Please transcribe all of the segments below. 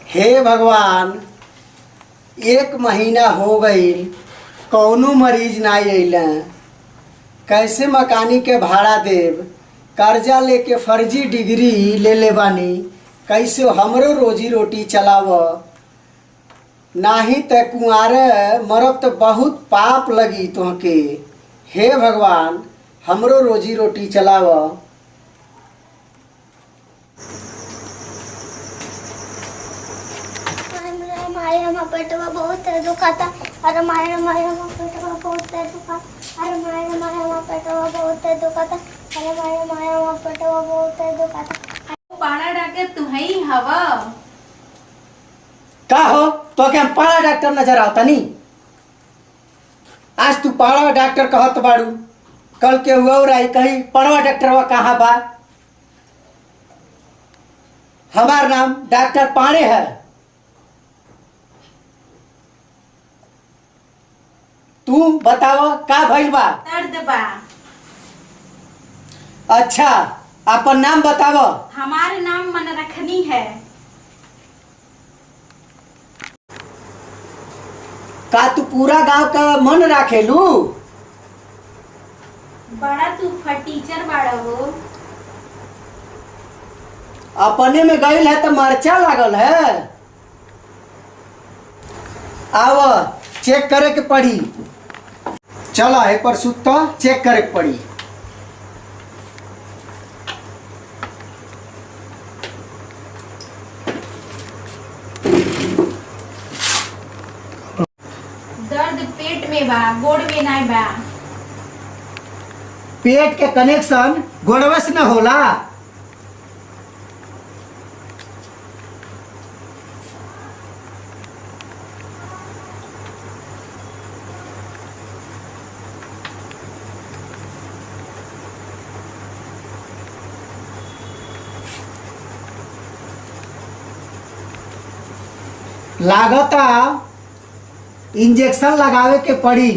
हे भगवान, 1 महीना हो गई कौनो मरीज ना अइले। कैसे मकानी के भाड़ा देव? कर्जा लेके फर्जी डिग्री ले ले बानी। कैसे हमरो रोजी रोटी चलाव? नाही त कुंवारे मरब तो बहुत पाप लगी तुहके। हे भगवान, हमरो रोजी रोटी चलाव। मारे हमारा पेटवा बहुत दुखाता। अरे मारे हमारा पेटवा बहुत दुखाता। अरे मारे हमारा पेटवा बहुत दुखाता। अरे मारे हमारा पेटवा बहुत दुखाता। पाड़ा डॉक्टर तू ही हवा? का हो तो क्या पाड़ा डॉक्टर नजर आवता नहीं? आज तू पाड़ा डॉक्टर कहत बाड़ू, कल के हुआ रही कहीं पड़वा डॉक्टरवा कहाँ बा? हमार नाम डॉक्टर पाड़े है। तू बताओ का भइल बा? दर्द बा। अच्छा, अपन नाम बताओ। हमारे नाम मन रखनी है। का तू पूरा गांव का मन राखेलू? बड़ा तू फटीचर बाड़ा हो। अपने में गईल है तो मर्चा लागल है। आव चेक करे के पड़ी। चला एक पर सुता चेक करे के पड़ी। दर्द पेट में बा, गोड़ में नहीं बा। पेट के कनेक्शन गोड़वे से न होला। लागता इंजेक्शन लगावे के पड़ी।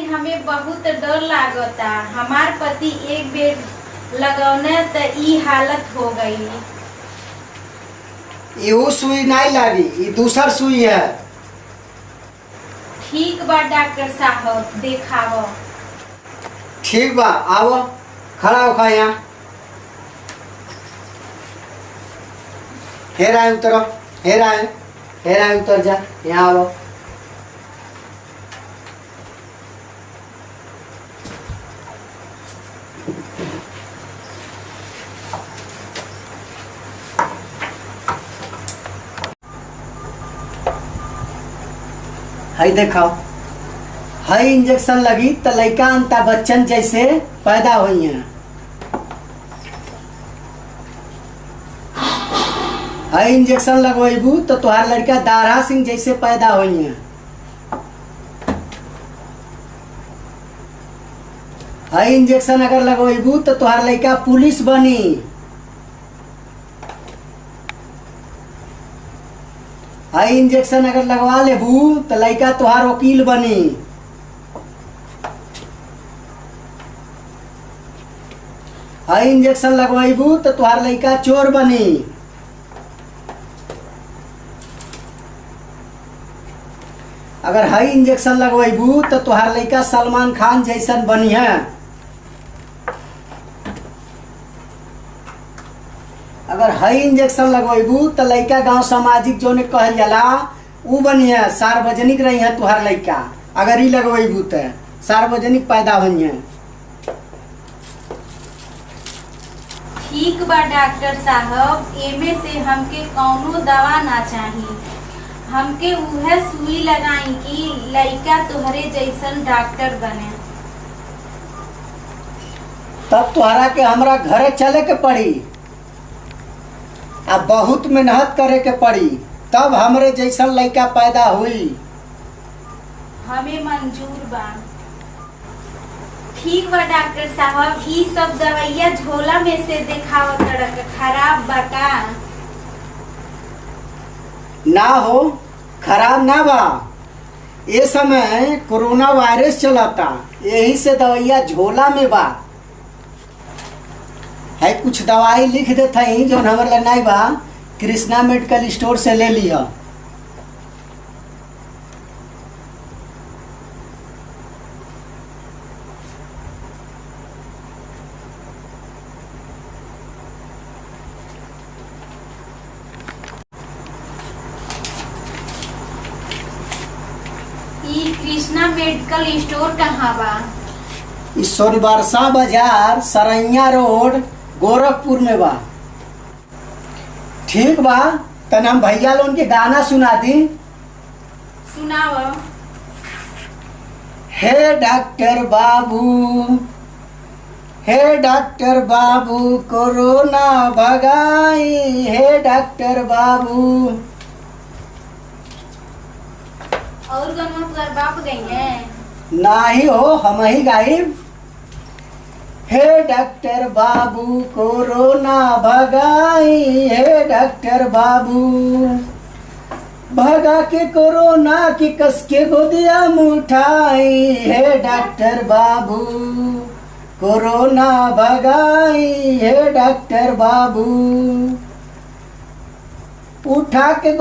हमें बहुत डर लागता। हमार पति एक बेर लगौने तो ई हालत हो गई। यू सुई नहीं लागी, ये दूसर सुई है। ठीक बा डॉक्टर साहब, देखाव। ठीक बा, आओ खड़ा होखा यहाँ। हेराए उतर, हेराए उतर जा। यहाँ आओ। हाई देखाओ, हाई इंजेक्शन लगी तो लड़का अंता बच्चन जैसे पैदा हुई है। हाई इंजेक्शन लगवेबू तो तुहार लड़का दारा सिंह जैसे पैदा हुई है। हाई इंजेक्शन अगर लगवेबू तो तुहार लड़का पुलिस बनी। हाई इंजेक्शन अगर लगवा लेबू तो लड़का तुहार वकील बनी। हाई इंजेक्शन लगवाइबू तो तुहार लड़का चोर बनी। अगर हाई इंजेक्शन लगवाइबू तो तुहार लड़का सलमान खान जैसन बनी है। अगर हाई इंजेक्शन लगवेबू तो लड़का गांव सामाजिक जो ने कहल जाला ऊ बनी है, सार्वजनिक रही है तुहार लड़का। अगर ई लगवेबू तो सार्वजनिक पैदा हुई है। ठीक बा डॉक्टर साहब, एमे से हमके कौनो दवा ना चाहिए। हमके उहे सुई लगाई कि लड़का तुहरे जैसन डॉक्टर बने। तब तुहरा के हमरा घरे चले के पड़ी, आ बहुत मेहनत करे के पड़ी, तब हमरे जैसन लड़का पैदा हुई। हमें मंजूर बा। ठीक बा डॉक्टर साहब, ई सब दवाइया झोला में से देखावत खराब बा का? ना हो, खराब ना बा। ये समय कोरोना वायरस चलता, यही से दवाइया झोला में बा। है कुछ दवाई लिख देता ही जो हमारे नहीं बा, कृष्णा मेडिकल स्टोर से ले लिया। ई कृष्णा मेडिकल स्टोर कहाँ बा? सोनबरसा बाजार, सरैया रोड, गोरखपुर में बा। ठीक बा, तन हम भैया लोन के गाना सुना दी। सुनाओ। हे डॉक्टर बाबू, हे डॉक्टर बाबू, कोरोना भगाई, हे डॉक्टर बाबू। और गनवा कर बाप गई है? नाही हो, हम ही गाइब। हे डॉक्टर बाबू, कोरोना भगाई, हे डॉक्टर बाबू। भगा के कोरोना की कस के गोदिया मुठाई, हे डॉक्टर बाबू। कोरोना भगाई, हे डॉक्टर बाबू। उठा के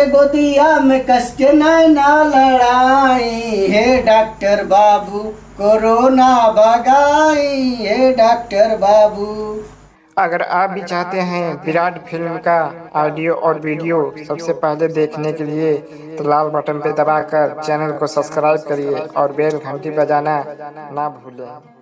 गोदिया में कस के नैना लड़ाई, हे डॉक्टर बाबू। कोरोना भगाई, हे डॉक्टर बाबू। अगर आप भी चाहते हैं विराट फिल्म का ऑडियो और वीडियो सबसे पहले देखने के लिए तो लाल बटन पर दबाकर चैनल को सब्सक्राइब करिए और बेल घंटी बजाना ना भूलें।